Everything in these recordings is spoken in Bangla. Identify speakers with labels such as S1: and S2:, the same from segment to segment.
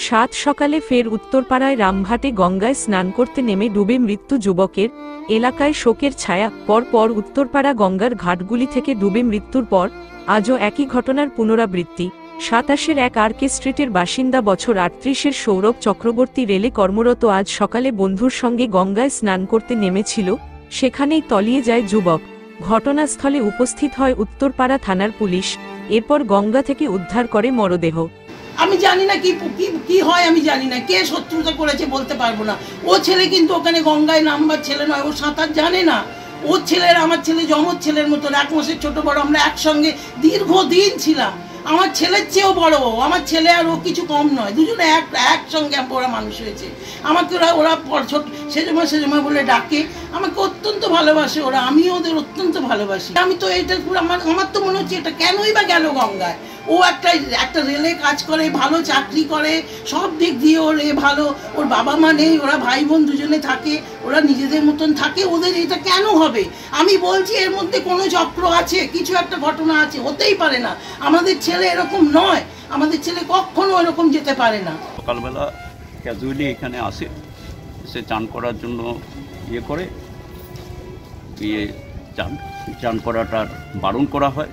S1: সাত সকালে ফের উত্তরপাড়ায় রামঘাটে গঙ্গায় স্নান করতে নেমে ডুবে মৃত্যু যুবকের। এলাকায় শোকের ছায়া। পরপর উত্তরপাড়া গঙ্গার ঘাটগুলি থেকে ডুবে মৃত্যুর পর আজও একই ঘটনার পুনরাবৃত্তি। ২৭-এর ১ আর কে স্ট্রিটের বাসিন্দা বছর ৩৮-এর সৌরভ চক্রবর্তী রেলে কর্মরত আজ সকালে বন্ধুর সঙ্গে গঙ্গায় স্নান করতে নেমেছিল, সেখানেই তলিয়ে যায় যুবক। ঘটনাস্থলে উপস্থিত হয় উত্তরপাড়া থানার পুলিশ। এরপর গঙ্গা থেকে উদ্ধার করে মরদেহ।
S2: আমি জানি না কি কি হয়, আমি জানি না কে শত্রুতা করেছে বলতে পারবো না। ও ছেলে কিন্তু ওখানে গঙ্গায় নামবার ছেলে নয়, ও সাঁতার জানে না। ওর ছেলের আমার ছেলে জমজ ছেলের মতন, ১ মাসের ছোট বড়, আমরা একসঙ্গে দীর্ঘদিন ছিলাম। আমার ছেলের চেয়েও বড় ও, আমার ছেলে আর ও কিছু কম নয়, দুজনে একসঙ্গে ওরা মানুষ হয়েছে। আমাকে ওরা ছোট সেজমা বলে ডাকে, আমাকে অত্যন্ত ভালোবাসে ওরা, আমিও ওদের অত্যন্ত ভালোবাসি। আমি তো এটা আমার তো মনে হচ্ছে এটা কেনই বা গেল গঙ্গায়। ও একটা রেলে কাজ করে, ভালো চাকরি করে, সব দিক দিয়ে ওর ভালো, ওর বাবা মা নেই, ওরা ভাই বোন দুজনে থাকে, ওরা নিজেদের মতন থাকে, ওদের এটা কেন হবে? আমি বলছি এর মধ্যে কোনো চক্র আছে, কিছু একটা ঘটনা আছে, হতেই পারে না। আমাদের ছেলে এরকম নয়, আমাদের ছেলে কখনো এরকম যেতে পারে না।
S3: সকালবেলা ক্যাজুয়ালি এখানে আসে, এসে চান করার জন্য করে চান করাটার বারণ করা হয়,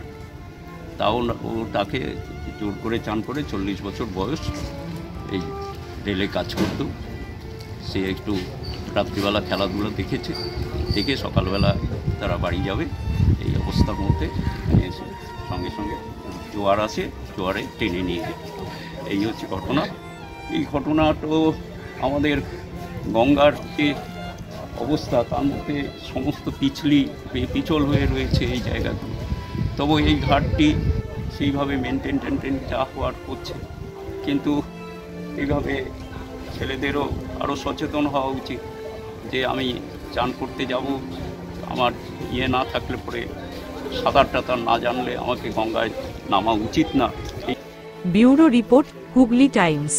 S3: তাও ও তাকে জোর করে চান করে। 40 বছর বয়স, এই রেলে কাজ করত। সে একটু রাত্রিবেলা খেলাধুলা দেখে সকালবেলা তারা বাড়ি যাবে, এই অবস্থার মধ্যে এসে সঙ্গে সঙ্গে জোয়ার আসে, জোয়ারে টেনে নিয়ে যায়। এই হচ্ছে ঘটনা। এই ঘটনাটা আমাদের গঙ্গার যে অবস্থা, তার মধ্যে সমস্ত পিছল হয়ে রয়েছে এই জায়গাগুলো। তবু এই ঘাটটি সেইভাবে মেনটেন যা হওয়ার করছে, কিন্তু এইভাবে ছেলেদেরও আরও সচেতন হওয়া উচিত যে আমি চান করতে যাব, আমার না থাকলে পরে সাঁতার টাতার না জানলে আমাকে গঙ্গায় নামা উচিত না।
S1: Bureau report, Hooghly Times.